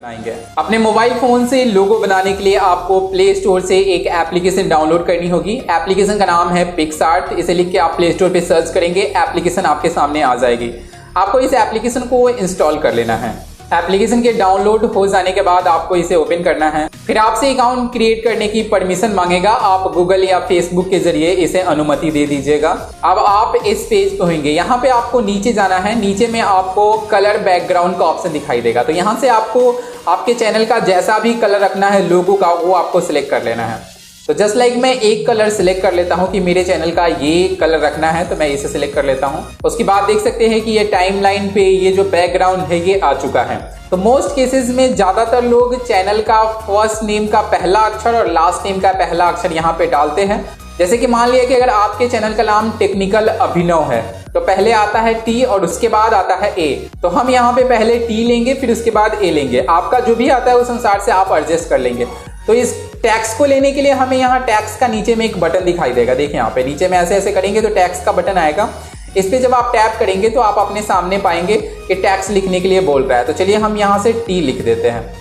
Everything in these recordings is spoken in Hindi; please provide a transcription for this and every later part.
आएंगे। अपने मोबाइल फोन से लोगो बनाने के लिए आपको प्ले स्टोर से एक एप्लीकेशन डाउनलोड करनी होगी। एप्लीकेशन का नाम है पिक्सआर्ट। इसे लिख के आप प्ले स्टोर पे सर्च करेंगे, एप्लीकेशन आपके सामने आ जाएगी। आपको इस एप्लीकेशन को इंस्टॉल कर लेना है। एप्लीकेशन के डाउनलोड हो जाने के बाद आपको इसे ओपन करना है। फिर आपसे अकाउंट क्रिएट करने की परमिशन मांगेगा। आप गूगल या फेसबुक के जरिए इसे अनुमति दे दीजिएगा। अब आप इस पेज पे होंगे, यहाँ पे आपको नीचे जाना है। नीचे में आपको कलर बैकग्राउंड का ऑप्शन दिखाई देगा, तो यहाँ से आपको आपके चैनल का जैसा भी कलर रखना है लोगो का, वो आपको सिलेक्ट कर लेना है। तो जस्ट लाइक मैं एक कलर सिलेक्ट कर लेता हूं कि मेरे चैनल का ये कलर रखना है, तो मैं इसे सिलेक्ट कर लेता हूं। उसके बाद देख सकते हैं कि ये टाइमलाइन पे ये जो बैकग्राउंड है ये आ चुका है। तो मोस्ट केसेस में ज्यादातर लोग चैनल का फर्स्ट नेम का पहला अक्षर और लास्ट नेम का पहला अक्षर यहाँ पे डालते हैं। जैसे कि मान लिया कि अगर आपके चैनल का नाम टेक्निकल अभिनव है तो पहले आता है टी और उसके बाद आता है ए। तो हम यहाँ पे पहले टी लेंगे, फिर उसके बाद ए लेंगे। आपका जो भी आता है उस अनुसार से आप एडजस्ट कर लेंगे। तो इस टैक्स को लेने के लिए हमें यहाँ टैक्स का नीचे में एक बटन दिखाई देगा। देखिए यहाँ पे नीचे में ऐसे ऐसे करेंगे तो टैक्स का बटन आएगा। इस पे जब आप टैप करेंगे तो आप अपने सामने पाएंगे कि टैक्स लिखने के लिए बोल रहा है। तो चलिए हम यहाँ से टी लिख देते हैं।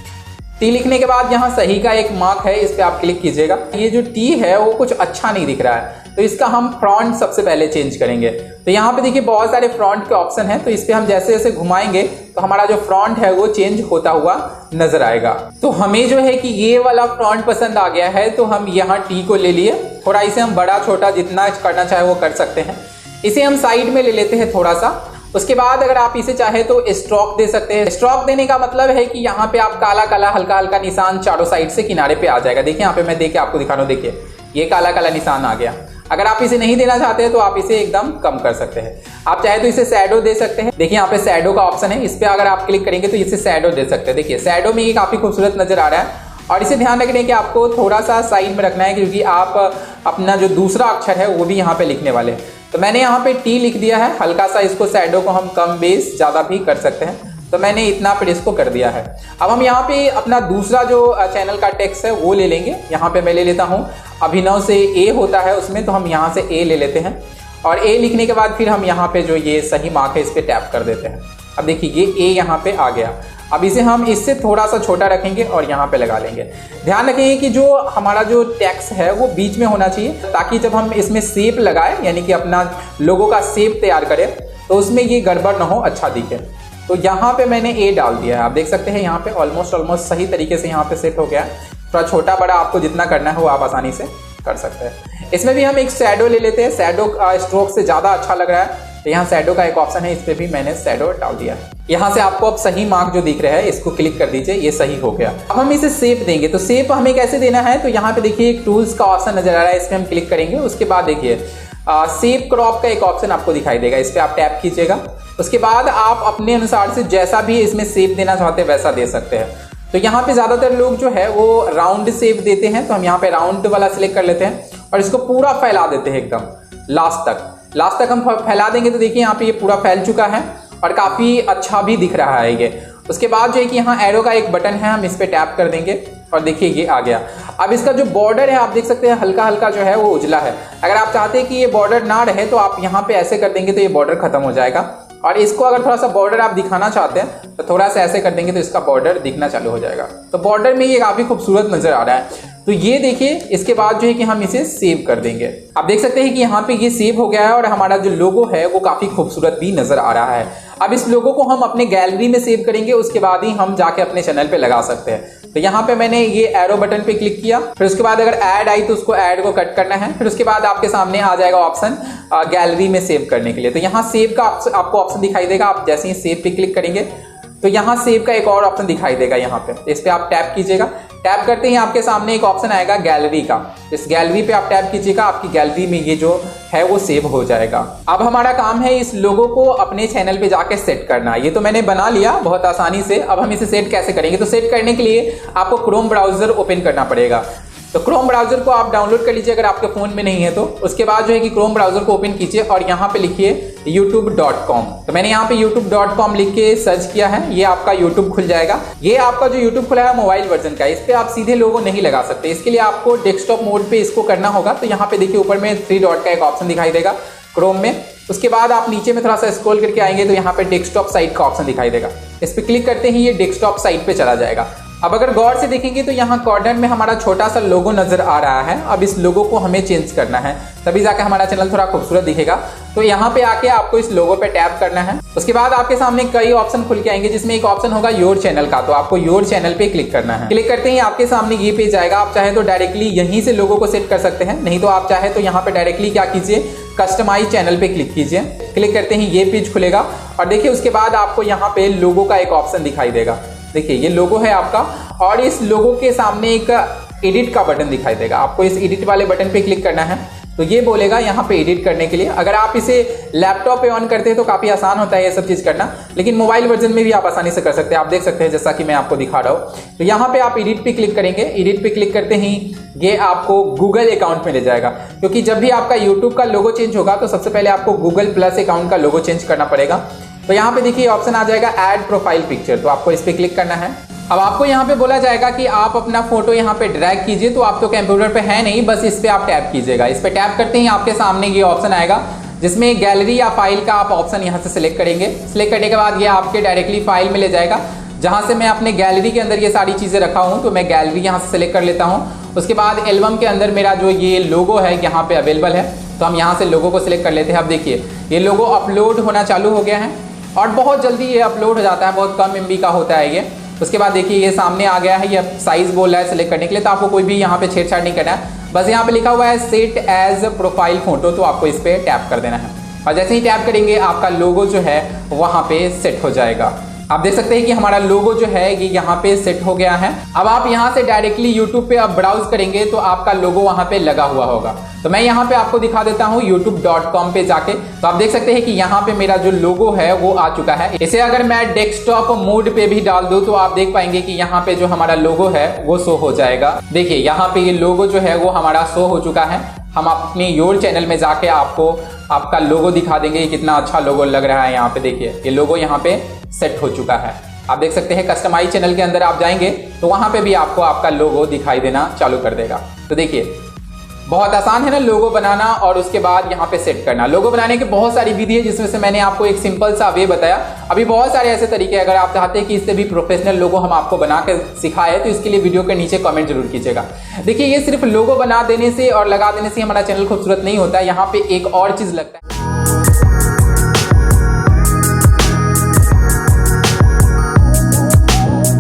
टी लिखने के बाद यहाँ सही का एक मार्क है, इस पे आप क्लिक कीजिएगा। ये जो टी है वो कुछ अच्छा नहीं दिख रहा है, तो इसका हम फ्रंट सबसे पहले चेंज करेंगे। तो यहाँ पे देखिए बहुत सारे फ्रंट के ऑप्शन हैं, तो इस पे हम जैसे जैसे घुमाएंगे तो हमारा जो फ्रंट है वो चेंज होता हुआ नजर आएगा। तो हमें जो है कि ये वाला फ्रंट पसंद आ गया है, तो हम यहाँ टी को ले लिए। थोड़ा इसे हम बड़ा छोटा जितना करना चाहे वो कर सकते हैं। इसे हम साइड में ले लेते हैं थोड़ा सा। उसके बाद अगर आप इसे चाहे तो स्ट्रोक दे सकते हैं। स्ट्रोक देने का मतलब है कि यहाँ पे आप काला काला हल्का हल्का निशान चारों साइड से किनारे पे आ जाएगा। देखिए यहाँ पे मैं देख के आपको दिखा रहा हूँ, देखिए ये काला काला निशान आ गया। अगर आप इसे नहीं देना चाहते हैं तो आप इसे एकदम कम कर सकते हैं। आप चाहे तो इसे शैडो दे सकते हैं। देखिए यहाँ पे शैडो का ऑप्शन है, इस पे अगर आप क्लिक करेंगे तो इसे शैडो दे सकते हैं। देखिए शैडो में ये काफी खूबसूरत नजर आ रहा है। और इसे ध्यान रखने कि आपको थोड़ा सा साइड में रखना है, क्योंकि आप अपना जो दूसरा अक्षर है वो भी यहाँ पे लिखने वाले हैं। तो मैंने यहाँ पे टी लिख दिया है। हल्का सा इसको शैडो को हम कम बेस ज्यादा भी कर सकते हैं, तो मैंने इतना फिर इसको कर दिया है। अब हम यहाँ पे अपना दूसरा जो चैनल का टेक्स्ट है वो ले लेंगे। यहाँ पे मैं ले लेता हूँ अभिनव से ए होता है उसमें, तो हम यहाँ से ए ले लेते हैं। और ए लिखने के बाद फिर हम यहाँ पे जो ये सही मार्क है इस पे टैप कर देते हैं। अब देखिए ये ए यहाँ पे आ गया। अब इसे हम इससे थोड़ा सा छोटा रखेंगे और यहाँ पे लगा लेंगे। ध्यान रखेंगे कि जो हमारा जो टेक्स्ट है वो बीच में होना चाहिए, ताकि जब हम इसमें शेप लगाए यानी कि अपना लोगो का शेप तैयार करें तो उसमें ये गड़बड़ ना हो, अच्छा दिखे। तो यहाँ पे मैंने ए डाल दिया है। आप देख सकते हैं यहाँ पे ऑलमोस्ट सही तरीके से यहाँ पे सेट हो गया है। थोड़ा छोटा बड़ा आपको जितना करना है वो आप आसानी से कर सकते हैं। इसमें भी हम एक शैडो ले लेते हैं। शैडो स्ट्रोक से ज्यादा अच्छा लग रहा है, तो यहाँ शैडो का एक ऑप्शन है, इस पे भी मैंने शैडो डाल दिया है। यहाँ से आपको अब सही मार्क जो दिख रहा है इसको क्लिक कर दीजिए, ये सही हो गया। अब हम इसे शेप देंगे, तो शेप हमें कैसे देना है, तो यहाँ पे देखिए एक टूल्स का ऑप्शन नजर आ रहा है, इस पे हम क्लिक करेंगे। उसके बाद देखिए शेप क्रॉप का एक ऑप्शन आपको दिखाई देगा, इस पे आप टैप कीजिएगा। उसके बाद आप अपने अनुसार से जैसा भी इसमें शेप देना चाहते हैं वैसा दे सकते हैं। तो यहाँ पे ज्यादातर लोग जो है वो राउंड शेप देते हैं, तो हम यहाँ पे राउंड वाला सिलेक्ट कर लेते हैं और इसको पूरा फैला देते हैं एकदम लास्ट तक हम फैला देंगे। तो देखिए यहाँ पे ये पूरा फैल चुका है और काफी अच्छा भी दिख रहा है ये। उसके बाद जो है कि यहाँ एरो का एक बटन है, हम इस पे टैप कर देंगे और देखिए ये आ गया। अब इसका जो बॉर्डर है आप देख सकते हैं हल्का हल्का जो है वो उजला है। अगर आप चाहते हैं कि ये बॉर्डर ना रहे तो आप यहाँ पे ऐसे कर देंगे तो ये बॉर्डर खत्म हो जाएगा। और इसको अगर थोड़ा सा बॉर्डर आप दिखाना चाहते हैं तो थोड़ा सा ऐसे कर देंगे तो इसका बॉर्डर दिखना चालू हो जाएगा। तो बॉर्डर में ये काफी खूबसूरत नजर आ रहा है। तो ये देखिए इसके बाद जो है कि हम इसे सेव कर देंगे। आप देख सकते हैं कि यहाँ पे ये सेव हो गया है और हमारा जो लोगो है वो काफी खूबसूरत भी नजर आ रहा है। अब इस लोगो को हम अपने गैलरी में सेव करेंगे, उसके बाद ही हम जाके अपने चैनल पे लगा सकते हैं। तो यहाँ पे मैंने ये एरो बटन पे क्लिक किया, फिर उसके बाद अगर ऐड आई तो उसको ऐड को कट करना है। फिर उसके बाद आपके सामने आ जाएगा ऑप्शन गैलरी में सेव करने के लिए। तो यहाँ सेव का आपको ऑप्शन दिखाई देगा। आप जैसे ही सेव पे क्लिक करेंगे तो यहाँ सेव का एक और ऑप्शन दिखाई देगा, यहाँ पे इस पे आप टैप कीजिएगा। टैप करते ही आपके सामने एक ऑप्शन आएगा गैलरी का, इस गैलरी पे आप टैप कीजिएगा, आपकी गैलरी में ये जो है वो सेव हो जाएगा। अब हमारा काम है इस लोगो को अपने चैनल पे जाके सेट करना। ये तो मैंने बना लिया बहुत आसानी से। अब हम इसे सेट कैसे करेंगे, तो सेट करने के लिए आपको क्रोम ब्राउजर ओपन करना पड़ेगा। तो क्रोम ब्राउजर को आप डाउनलोड कर लीजिए अगर आपके फोन में नहीं है तो। उसके बाद जो है कि क्रोम ब्राउजर को ओपन कीजिए और यहाँ पे लिखिए youtube.com। तो मैंने यहाँ पे youtube.com लिख के सर्च किया है, ये आपका YouTube खुल जाएगा। ये आपका जो YouTube खुला है मोबाइल वर्जन का, इस पे आप सीधे लोगो नहीं लगा सकते। इसके लिए आपको डेस्कटॉप मोड पे इसको करना होगा। तो यहाँ पे देखिए ऊपर में 3 डॉट का एक ऑप्शन दिखाई देगा क्रोम में। उसके बाद आप नीचे में थोड़ा सा स्क्रॉल करके आएंगे तो यहाँ पे डेस्कटॉप साइट का ऑप्शन दिखाई देगा। इस पर क्लिक करते ही ये डेस्कटॉप साइट पे चला जाएगा। अब अगर गौर से देखेंगे तो यहाँ कॉर्नर में हमारा छोटा सा लोगो नजर आ रहा है। अब इस लोगो को हमें चेंज करना है, तभी जाके हमारा चैनल थोड़ा खूबसूरत दिखेगा। तो यहाँ पे आके आपको इस लोगो पे टैप करना है। उसके बाद आपके सामने कई ऑप्शन खुल के आएंगे, जिसमें एक ऑप्शन होगा योर चैनल का। तो आपको योर चैनल पे क्लिक करना है। क्लिक करते ही आपके सामने ये पेज आएगा। आप चाहे तो डायरेक्टली यहीं से लोगो को सेट कर सकते हैं, नहीं तो आप चाहे तो यहाँ पे डायरेक्टली क्या कीजिए, कस्टमाइज चैनल पे क्लिक कीजिए। क्लिक करते ही ये पेज खुलेगा और देखिए उसके बाद आपको यहाँ पे लोगो का एक ऑप्शन दिखाई देगा। देखिए ये लोगो है आपका और इस लोगो के सामने एक एडिट का बटन दिखाई देगा। आपको इस एडिट वाले बटन पे क्लिक करना है। तो ये बोलेगा यहाँ पे एडिट करने के लिए। अगर आप इसे लैपटॉप पे ऑन करते हैं तो काफी आसान होता है ये सब चीज करना, लेकिन मोबाइल वर्जन में भी आप आसानी से कर सकते हैं। आप देख सकते हैं जैसा कि मैं आपको दिखा रहा हूँ। तो यहाँ पे आप एडिट पे क्लिक करेंगे। एडिट पे क्लिक करते ही ये आपको गूगल अकाउंट में ले जाएगा, क्योंकि जब भी आपका यूट्यूब का लोगो चेंज होगा तो सबसे पहले आपको गूगल प्लस अकाउंट का लोगो चेंज करना पड़ेगा। तो यहाँ पे देखिए ऑप्शन आ जाएगा ऐड प्रोफाइल पिक्चर। तो आपको इस पे क्लिक करना है। अब आपको यहाँ पे बोला जाएगा कि आप अपना फोटो यहाँ पे ड्रैग कीजिए। तो आप तो कंप्यूटर पे है नहीं, बस इस पे आप टैप कीजिएगा। इस पे टैप करते ही आपके सामने ये ऑप्शन आएगा, जिसमें गैलरी या फाइल का आप ऑप्शन यहाँ से सिलेक्ट करेंगे। सिलेक्ट करने के बाद ये आपके डायरेक्टली फाइल में ले जाएगा, जहाँ से मैं अपने गैलरी के अंदर ये सारी चीजें रखा हूँ। तो मैं गैलरी यहाँ से सिलेक्ट कर लेता हूँ। उसके बाद एल्बम के अंदर मेरा जो ये लोगो है यहाँ पे अवेलेबल है, तो हम यहाँ से लोगो को सिलेक्ट कर लेते हैं। अब देखिए ये लोगो अपलोड होना चालू हो गया है और बहुत जल्दी ये अपलोड हो जाता है, बहुत कम MB का होता है ये। उसके बाद देखिए ये सामने आ गया है, ये साइज बोल रहा है सिलेक्ट करने के लिए। तो आपको कोई भी यहाँ पे छेड़छाड़ नहीं करना है, बस यहाँ पे लिखा हुआ है सेट एज प्रोफाइल फोटो। तो आपको इस पे टैप कर देना है और जैसे ही टैप करेंगे आपका लोगो जो है वहां पे सेट हो जाएगा। आप देख सकते हैं कि हमारा लोगो जो है ये यहाँ पे सेट हो गया है। अब आप यहाँ से डायरेक्टली यूट्यूब पे आप ब्राउज करेंगे तो आपका लोगो वहां पे लगा हुआ होगा। तो मैं यहाँ पे आपको दिखा देता हूँ youtube.com पे जाके। तो आप देख सकते हैं कि यहाँ पे मेरा जो लोगो है वो आ चुका है। इसे अगर मैं डेस्कटॉप मोड पे भी डाल दूं तो आप देख पाएंगे कि यहाँ पे जो हमारा लोगो है वो शो हो जाएगा। देखिए यहाँ पे ये लोगो जो है वो हमारा शो हो चुका है। हम अपने योर चैनल में जाके आपको आपका लोगो दिखा देंगे, कितना अच्छा लोगो लग रहा है। यहाँ पे देखिए ये लोगो यहाँ पे सेट हो चुका है। आप देख सकते हैं कस्टमाइज चैनल के अंदर आप जाएंगे तो वहां पे भी आपको आपका लोगो दिखाई देना चालू कर देगा। तो देखिए बहुत आसान है ना लोगो बनाना और उसके बाद यहाँ पे सेट करना। लोगो बनाने की बहुत सारी विधि है, जिसमें से मैंने आपको एक सिंपल सा वे बताया। अभी बहुत सारे ऐसे तरीके, अगर आप चाहते हैं कि इससे भी प्रोफेशनल लोगो हम आपको बना के सिखाए तो इसके लिए वीडियो के नीचे कमेंट जरूर कीजिएगा। देखिए ये सिर्फ लोगो बना देने से और लगा देने से हमारा चैनल खूबसूरत नहीं होता है, यहाँ पे एक और चीज लगता है।